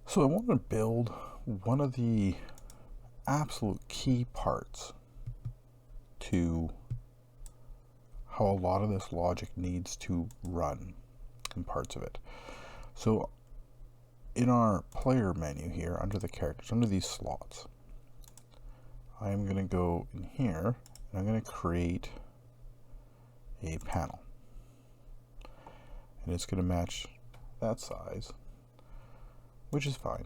So I want to build one of the absolute key parts to how a lot of this logic needs to run in parts of it. So in our player menu here, under the characters, under these slots, I'm going to go in here and I'm going to create a panel. And it's going to match that size, which is fine.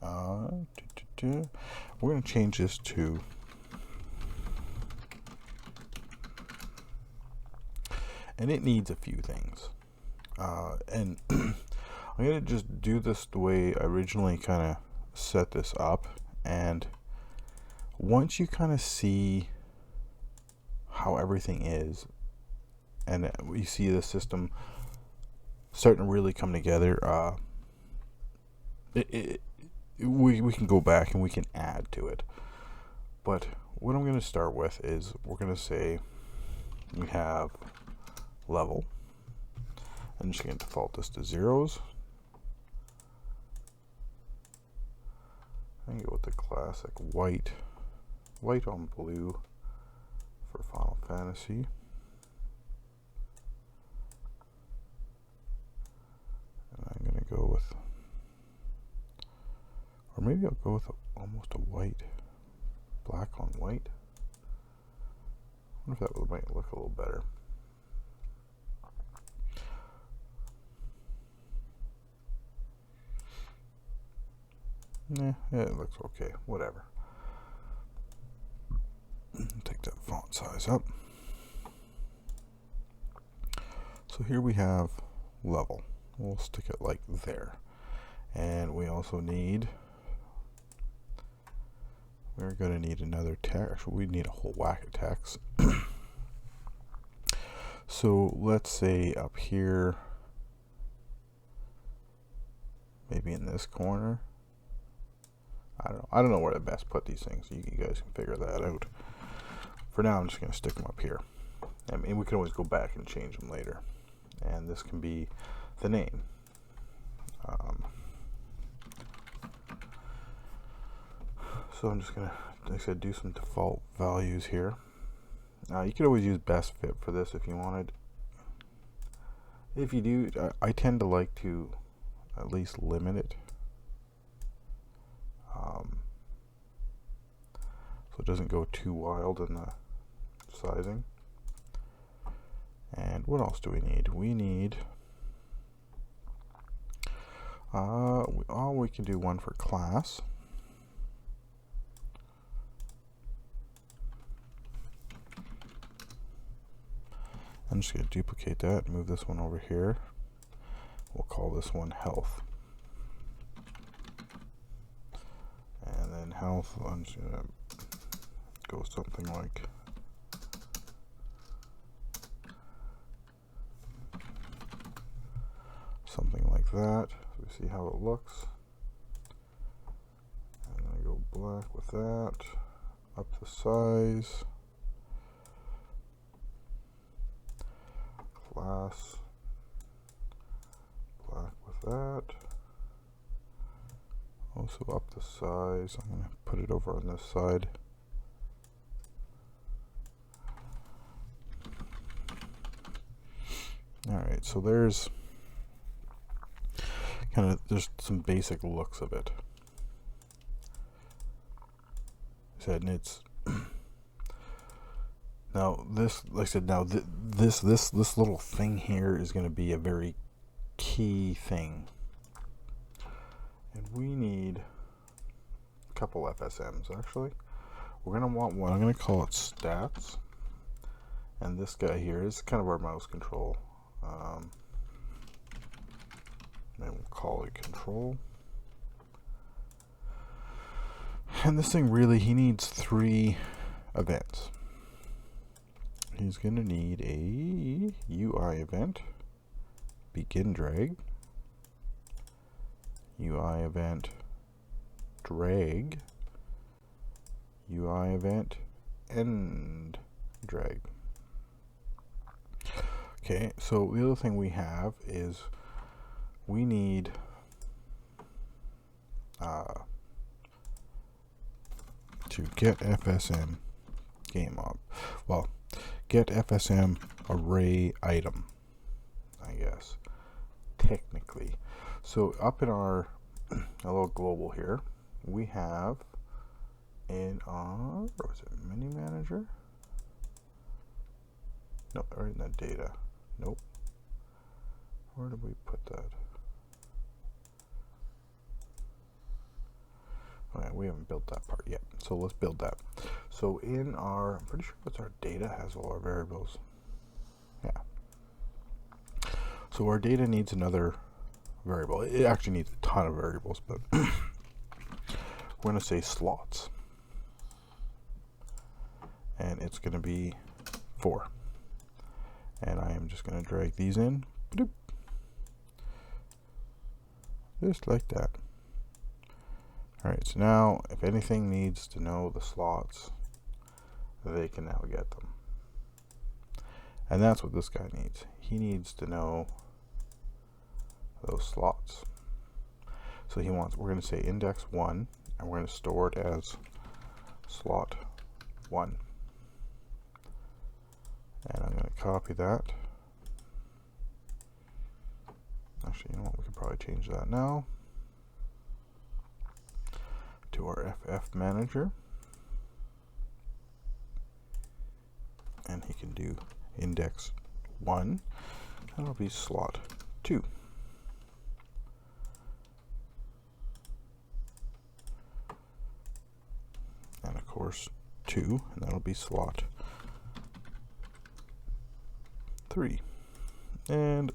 We're going to change this to and it needs a few things. And I'm going to just do this the way I originally kind of set this up. And once you kind of see how everything is, and you see the system starting to really come together, we can go back and we can add to it. But what I'm going to start with is we're going to say we have level. I'm just going to default this to zeros. I can go with the classic white on blue for Final Fantasy. And I'm going to go with, or maybe I'll go with almost a white, black on white. I wonder if that might look a little better. Yeah, it looks okay. Whatever. Take that font size up. So here we have level. We'll stick it like there. And we also need, we're going to need another text. We need a whole whack of text. So let's say up here, maybe in this corner. I don't know where to best put these things. You guys can figure that out. For now, I'm just going to stick them up here. I mean, we can always go back and change them later. And this can be the name. So I'm just going to, like I said, do some default values here. You could always use best fit for this if you wanted. If you do, I tend to like to at least limit it. So it doesn't go too wild in the sizing. And what else do we need? We need we can do one for class. I'm just going to duplicate that, move this one over here. We'll call this one health. And then health, I'm just going to go something like that. So we see how it looks. And I go black with that, up the size, class, black with that. Also up the size. I'm going to put it over on this side. Alright, so there's some basic looks of it. And it's now this, like I said, now this little thing here is going to be a very key thing. And we need a couple FSMs actually. We're going to want one. I'm going to call it stats. And this guy here is kind of our mouse control. And we'll call it control. And this thing really, he needs 3 events. He's going to need a UI event, begin drag, UI event drag, UI event end drag. Okay, so the other thing we have is we need to get FSM game op. Well, get FSM array item, I guess, technically. So up in our little global here, we have in our, what was it, mini manager? No, or in the data. Nope. Where did we put that? Okay, we haven't built that part yet, so let's build that. So in our, I'm pretty sure it's our data has all our variables. Yeah. So our data needs another variable. It actually needs a ton of variables, but we're going to say slots. And it's going to be 4. And I am just going to drag these in. Bloop. Just like that. Alright, so now if anything needs to know the slots, they can now get them. And that's what this guy needs. He needs to know those slots. So he wants, we're going to say index 1, and we're going to store it as slot 1. And I'm going to copy that. Actually, you know what, we can probably change that now to our FF manager. And he can do index 1, and it'll be slot 2. And of course 2, and that'll be slot 3. And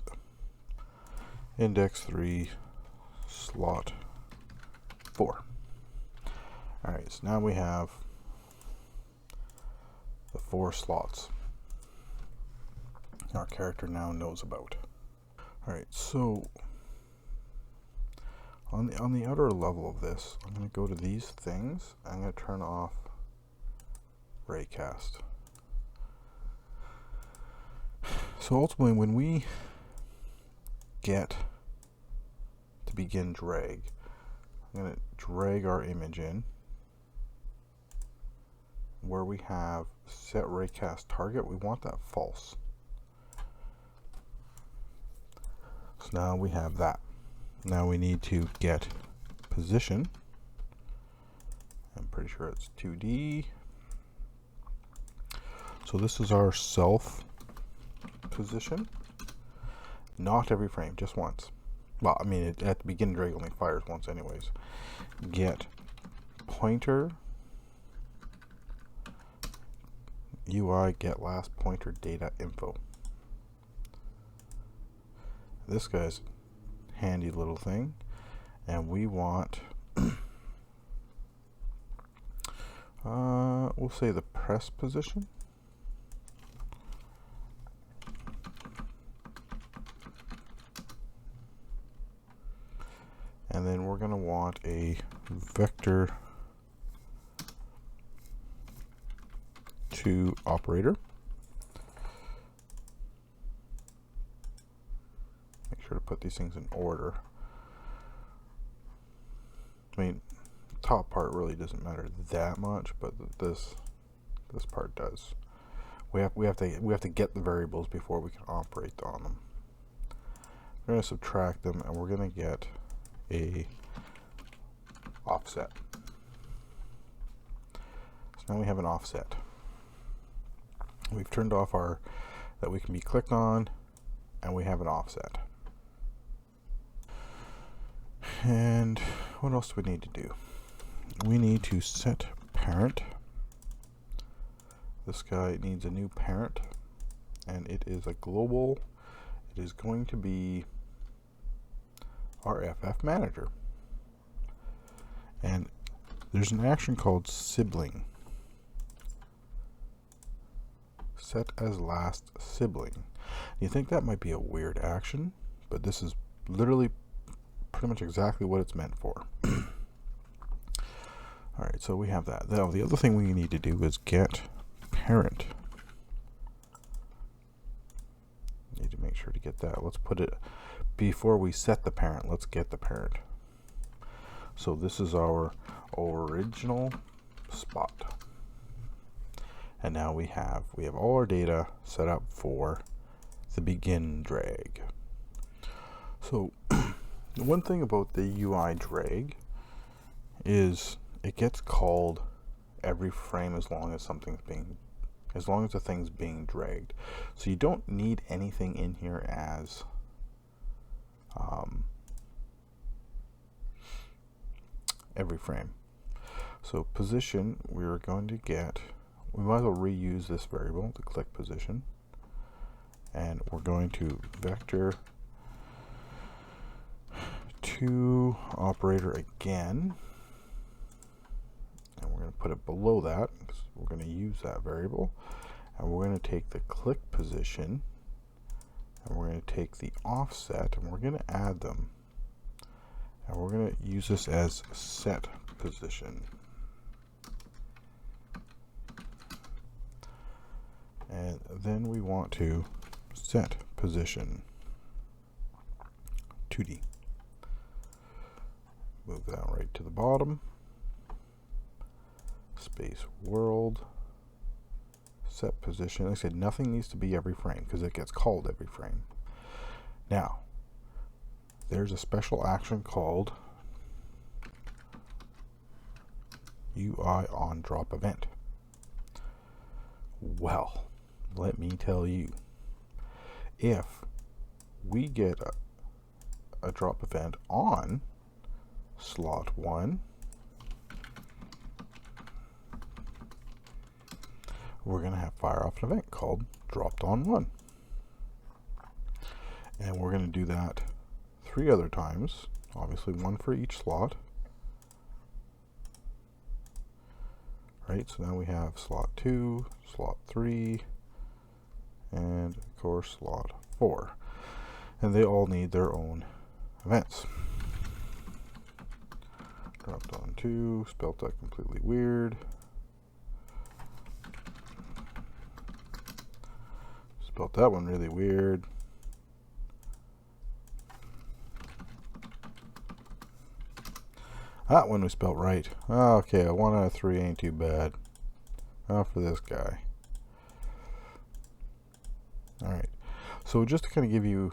index 3, slot 4. Alright, so now we have the 4 slots our character now knows about. Alright, so on the outer level of this, I'm going to go to these things. I'm going to turn off raycast. So ultimately, when we get to begin drag, I'm going to drag our image in where we have set raycast target. We want that false. So now we have that. Now we need to get position. I'm pretty sure it's 2D. So this is our self position. Not every frame, just once. Well, I mean, at the beginning drag only fires once anyways. Get pointer UI get last pointer data info. This guy's handy little thing, and we want we'll say the press position. And then we're going to want a vector 2 operator. Make sure to put these things in order. I mean, top part really doesn't matter that much, but this part does. We have to get the variables before we can operate on them. We're going to subtract them, and we're going to get a offset. So now we have an offset. We've turned off our that we can be clicked on, and we have an offset. And what else do we need to do? We need to set parent. This guy needs a new parent, and it is a global. It is going to be our FF manager. And there's an action called sibling. Set as last sibling. You think that might be a weird action, but this is literally pretty much exactly what it's meant for. Alright, so we have that. Now the other thing we need to do is get parent. Need to make sure to get that. Let's put it before we set the parent. Let's get the parent. So this is our original spot. And now we have all our data set up for the begin drag. So one thing about the UI drag is it gets called every frame as long as the thing's being dragged. So you don't need anything in here as every frame. So position, we might as well reuse this variable to click position, and we're going to vector to operator again, and we're going to put it below that because we're going to use that variable, and we're going to take the click position and we're going to take the offset and we're going to add them, and we're going to use this as set position. And then we want to set position 2D. Move that right to the bottom. Space world. Set position. Like I said, nothing needs to be every frame because it gets called every frame. Now, there's a special action called UI on drop event. Well, let me tell you, if we get a drop event on slot 1, we're going to have fire off an event called dropped on 1. And we're going to do that 3 other times, obviously 1 for each slot. Right, so now we have slot 2, slot 3, and of course slot 4. And they all need their own events. Dropped on 2, spelt that completely weird. Spelt that one really weird. That one was spelt right. Oh, okay, a 1 out of 3 ain't too bad. Oh, for this guy. Alright, so just to kind of give you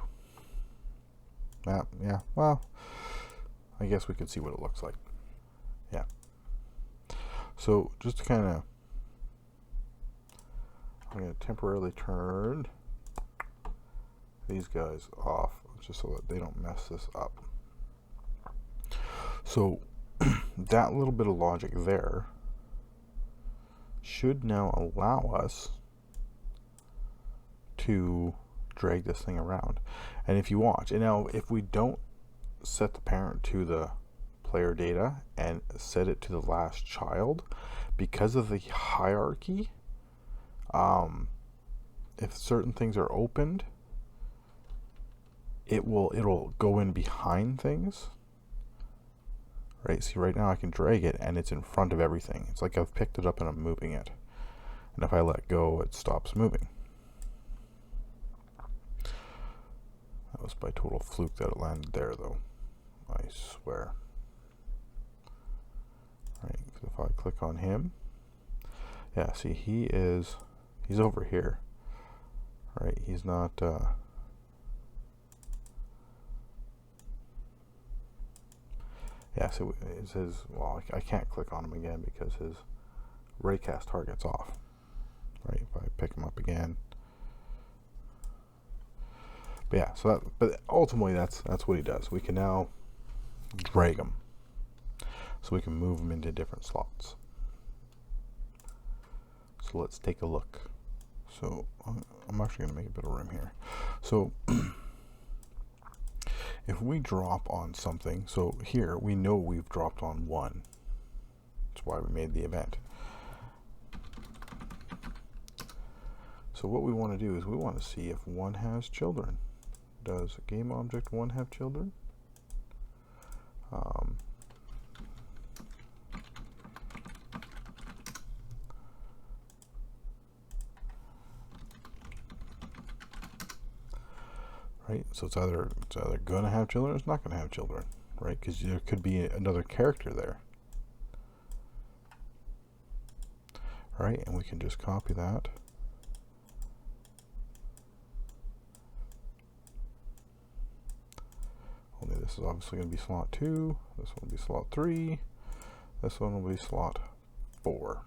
that, yeah, well, I guess we could see what it looks like. Yeah. So just to kind of, I'm going to temporarily turn these guys off just so that they don't mess this up. So that little bit of logic there should now allow us to drag this thing around. And if you watch, and now if we don't set the parent to the player data and set it to the last child, because of the hierarchy, if certain things are opened, it'll go in behind things. Right, see right now I can drag it and it's in front of everything. It's like I've picked it up and I'm moving it. And if I let go, it stops moving. That was by total fluke that it landed there though. I swear. Right, so if I click on him, yeah, see he's over here. Right, he's not, yeah, so it says, well, I can't click on him again because his raycast target's off. Right, if I pick him up again. But yeah, so but ultimately that's what he does. We can now drag him. So we can move him into different slots. So let's take a look. So I'm actually going to make a bit of room here. So if we drop on something, so here we know we've dropped on 1. That's why we made the event. So what we want to do is we want to see if 1 has children. Does game object 1 have children? Right, so it's either going to have children or it's not going to have children, right? Because there could be another character there. All right, and we can just copy that. Only this is obviously going to be slot 2. This one will be slot 3. This one will be slot 4.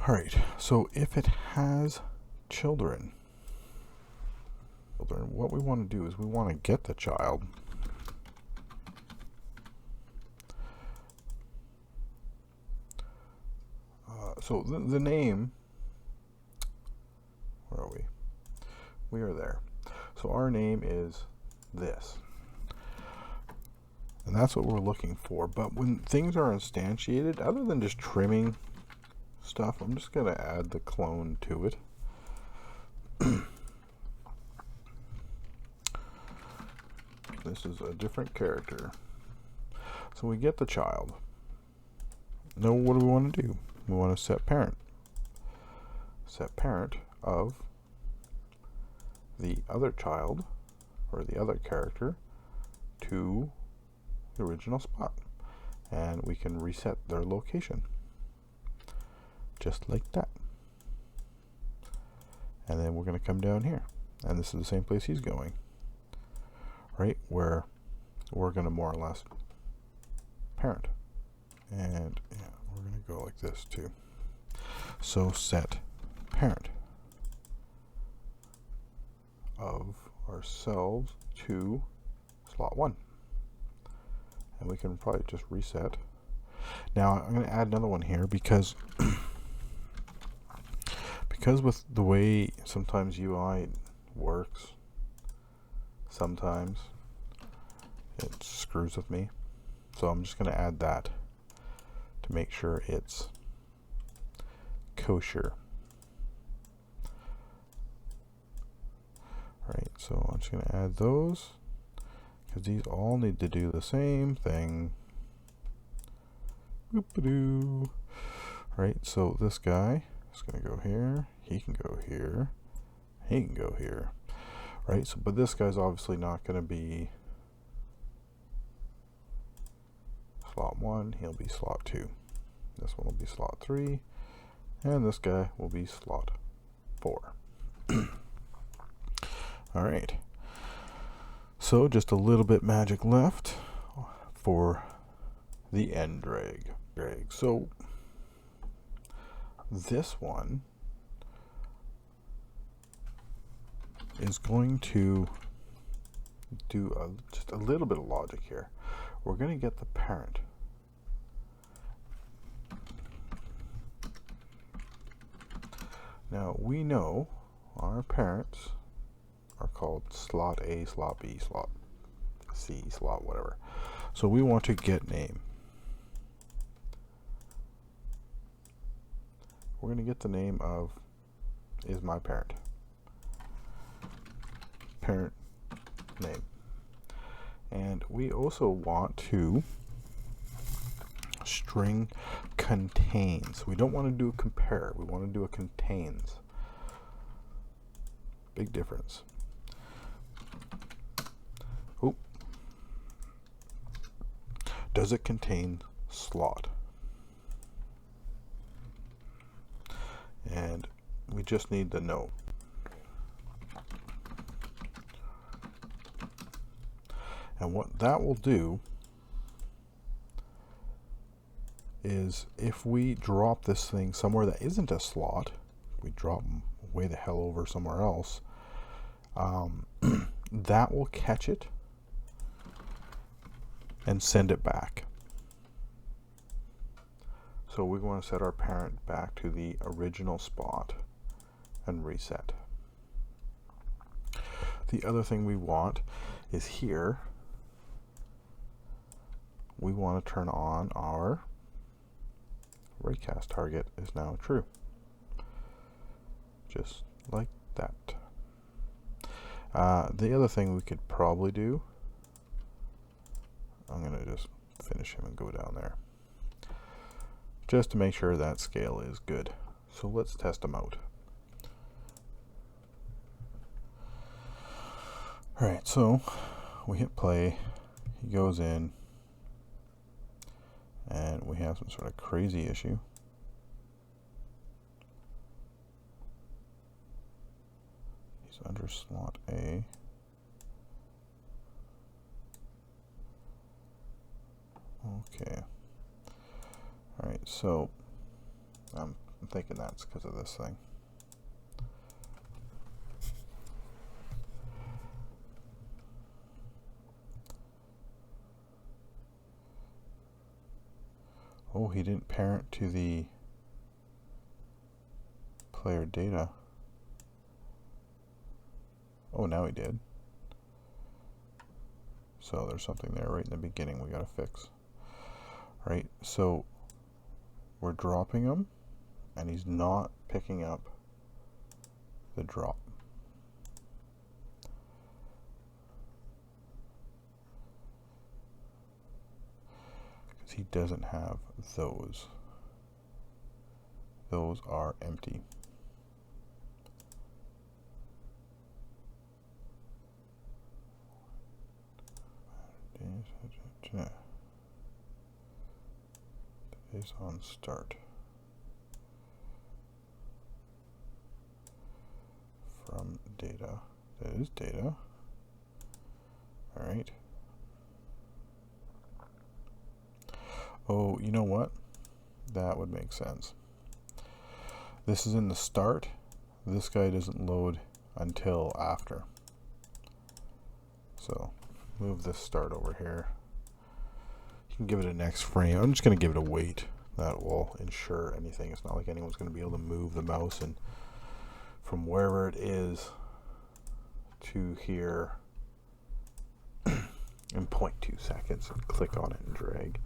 All right, so if it has children, what we want to do is we want to get the child. So the name, where are we? We are there. So our name is this. And that's what we're looking for. But when things are instantiated, other than just trimming stuff, I'm just going to add the clone to it. This is a different character. So we get the child. Now what do we want to do? We want to set parent. Set parent of the other child, or the other character, to the original spot. And we can reset their location. Just like that. And then we're going to come down here. And this is the same place he's going. Right? Where we're going to more or less parent. And yeah, we're going to go like this too. So set parent of ourselves to slot 1. And we can probably just reset. Now I'm going to add another one here because with the way sometimes UI works, sometimes it screws with me. So I'm just going to add that to make sure it's kosher. Alright, so I'm just going to add those because these all need to do the same thing. Whoop-a-doo. Alright, so this guy is going to go here. He can go here. He can go here. Right, so but this guy's obviously not going to be slot 1. He'll be slot 2. This one will be slot 3. And this guy will be slot 4. All right. So just a little bit magic left for the end drag. So this one is going to do just a little bit of logic here. We're going to get the parent. Now we know our parents are called slot A, slot B, slot C, slot whatever. So we want to get name. We're going to get the name of is my parent. Parent name. And we also want to string contains. We don't want to do compare. We want to do a contains. Big difference. Oop. Does it contain slot? And we just need to know. And what that will do is if we drop this thing somewhere that isn't a slot, we drop way the hell over somewhere else, that will catch it and send it back. So we want to set our parent back to the original spot and reset. The other thing we want is here, we want to turn on our raycast target is now true. Just like that. The other thing we could probably do, I'm going to just finish him and go down there. Just to make sure that scale is good. So let's test them out. Alright, so we hit play, he goes in, and we have some sort of crazy issue. He's under slot A. Okay. Alright, so I'm thinking that's because of this thing. Oh, he didn't parent to the player data. Oh, now he did. So there's something there right in the beginning we gotta fix. Right, so we're dropping him and he's not picking up the drop. Because he doesn't have those. Those are empty. Is on start from data. That is data. All right. Oh, you know what? That would make sense. This is in the start. This guy doesn't load until after. So move this start over here. You can give it a next frame. I'm just going to give it a wait. That will ensure anything. It's not like anyone's going to be able to move the mouse and from wherever it is to here in 0.2 seconds and click on it and drag.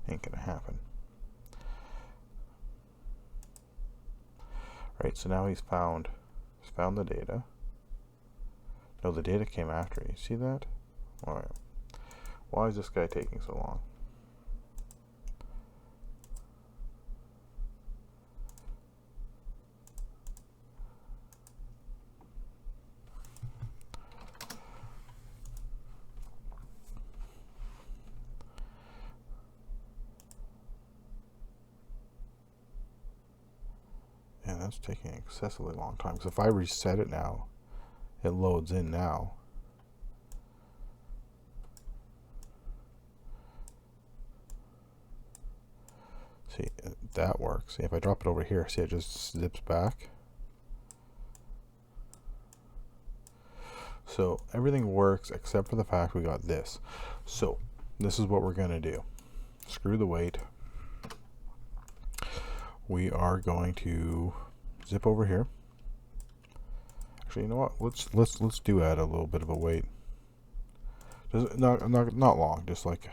Ain't going to happen. Right, so now he's found the data. No, the data came after. You see that? All right. Why is this guy taking so long? Yeah, that's taking an excessively long time. Because if I reset it now, it loads in now. See, that works. See, if I drop it over here, see, it just zips back. So everything works except for the fact we got this. So this is what we're going to do. Screw the weight. We are going to zip over here. Actually, you know what? Let's do add a little bit of a weight. Not long, just like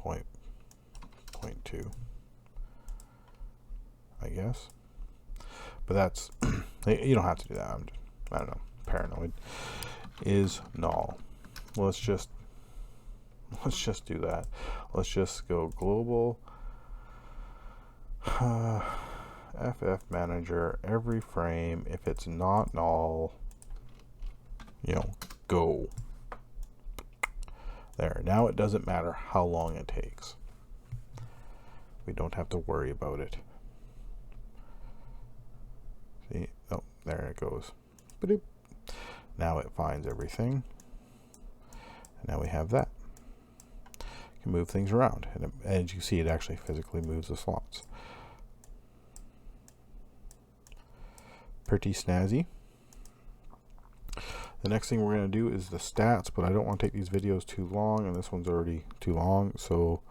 0.2, I guess. But that's you don't have to do that. I don't know. Paranoid is null. Let's just do that. Let's just go global FF manager every frame. If it's not null, go. There. Now it doesn't matter how long it takes. We don't have to worry about it. See? Oh, there it goes. Ba-doop. Now it finds everything. And now we have that. You can move things around. And as you see, it actually physically moves the slots. Pretty snazzy. The next thing we're going to do is the stats, but I don't want to take these videos too long, and this one's already too long, so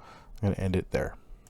I'm going to end it there.